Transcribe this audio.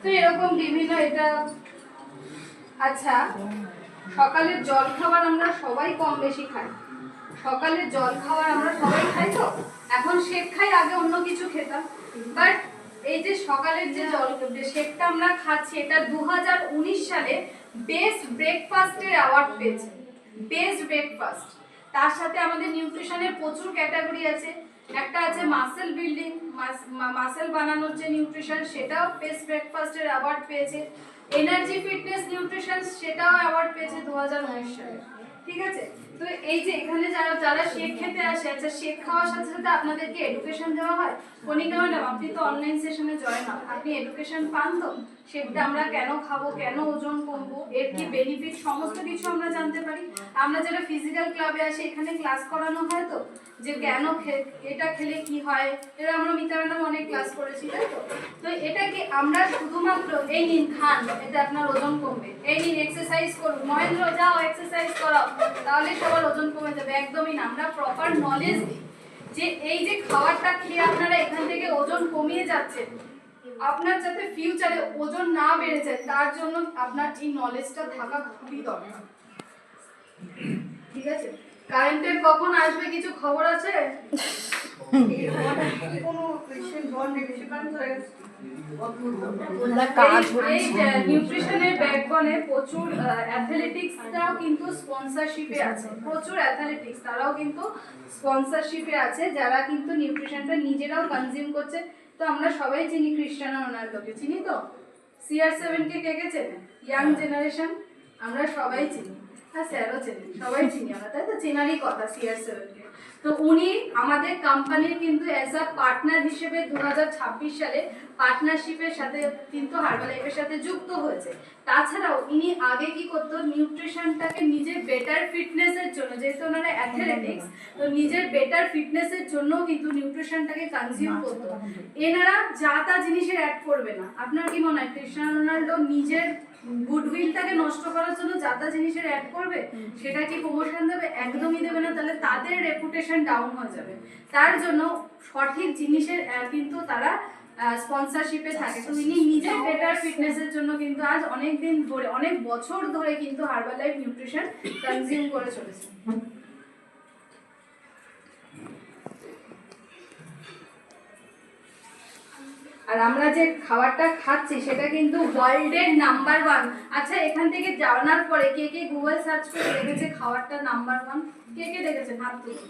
তো এরকম বিভিন্ন এটা। আচ্ছা, সকালের জল খাবার আমরা সবাই কম বেশি খাই, সকালের জল খাবার আমরা সবাই খাই। তো এখন শেক খাই, আগে অন্য কিছু খেতাম, বাট এই যে সকালের যে শেকটা আমরা খাচ্ছি, এটা 2019 সালে বেস্ট ব্রেকফাস্টের অ্যাওয়ার্ড পেয়েছে। Best breakfast. তার সাথে আমাদের নিউট্রিশনের প্রচুর ক্যাটাগরি আছে। একটা আছে মাসেল বিল্ডিং, মাসেল বানানোর যে নিউট্রিশন, সেটাও বেস্ট ব্রেকফাস্টের অ্যাওয়ার্ড পেয়েছে। এনার্জি ফিটনেস নিউট্রিশন, সেটাও অ্যাওয়ার্ড পেয়েছে 2019 সালে। ঠিক আছে? তো এই যে এখানে যারা শেক খেতে আসে, আচ্ছা শেক খাওয়ার সাথে সাথে আপনাদেরকে এডুকেশন দেওয়া হয়। কণিকা ম্যাডাম, আপনি তো অনলাইন সেশনে জয়েন হন, আপনি এডুকেশন পান তো? শেকটা আমরা কেন খাবো, কেন ওজন কমবো, এর কি বেনিফিট, সমস্ত কিছু আমরা জানতে পারি। আমরা যারা ফিজিক্যাল ক্লাবে আসি, এখানে ক্লাস করানো হয় তো, যে কেন এটা খেলে কি হয়, এটা আমরা মিতা ম্যাডাম অনেক ক্লাস করেছি, তাই তো? তো এটা কি আমরা শুধুমাত্র এই নিন খান, এতে আপনার ওজন কমবে, এই নিন এক্সারসাইজ করুন, মহেন্দ্র যাও এক্সারসাইজ করাও, তাহলে সবার ওজন কমে যাবে, একদমই না। আমরা প্রপার নলেজ দিই যে এই যে খাবারটা খেয়ে আপনারা এখান থেকে ওজন কমিয়ে যাচ্ছেন, আপনার যাতে ফিউচারে ওজন না বেড়ে যায়, তার জন্য আপনার এই নলেজটা থাকা খুবই দরকার। ঠিক আছে? কারেন্টের কখন আসবে কিছু খবর আছে? নিউট্রিশনের ব্যাকবনে প্রচুর অ্যাথলেটিক্সরাও কিন্তু স্পন্সরশিপে আছে, প্রচুর অ্যাথলেটিক্স তারাও কিন্তু স্পন্সরশিপে আছে, যারা কিন্তু নিউট্রিশনটা নিজেরাও কনজিউম করছে। তো আমরা সবাই চিনি ক্রিস্টিয়ানো রোনাল্ডোকে, চিনি তো? CR7 কে কে চেনে? ইয়াং জেনারেশন আমরা সবাই চিনি, হ্যাঁ স্যারও চিনি, সবাই চিনি আমরা, তাই তো? চেনারই কথা CR7 কে। তো উনি আমাদের কোম্পানির কিন্তু অ্যাজ আ পার্টনার হিসেবে 2026 সালে পার্টনারশিপের সাথে কিন্তু হার্বালাইফের সাথে যুক্ত হয়েছে। তাছাড়াও ইনি আগে কি করতো, নিউট্রিশনটাকে নিজের বেটার ফিটনেসের জন্য, যেহেতু ওনারা অ্যাথলেটিক্স, তো নিজের বেটার ফিটনেসের জন্য কিন্তু নিউট্রিশনটাকে কনজিউম করতো। এনারা যা তা জিনিসের অ্যাড করবে না। আপনার কি মনে হয় ক্রিস্টিয়ানো রোনাল্ডো নিজের গুডউইলটাকে নষ্ট করার জন্য যা তা জিনিসের অ্যাড করবে? সেটা কি প্রমোশন দেবে? একদমই দেবে না। তাহলে তাদের রেপুটেশন ডাউন হয়ে যাবে। তার জন্য সঠিক জিনিসের কিন্তু তারা স্পন্সরশিপে থাকে। তো ইনি নিজের বেটার ফিটনেসের জন্য কিন্তু আজ অনেক দিন ধরে, অনেক বছর ধরে কিন্তু হার্বালাইফ নিউট্রিশন কনজিউম করে চলেছে। আর আমরা যে খাবারটা খাচ্ছি সেটা কিন্তু ওয়ার্ল্ডের নাম্বার 1। আচ্ছা, এখান থেকে জানার পরে কে কে গুগল সার্চ করে দেখেছে খাবারটা নাম্বার 1? কে কে দেখেছেন? হাত তুলুন।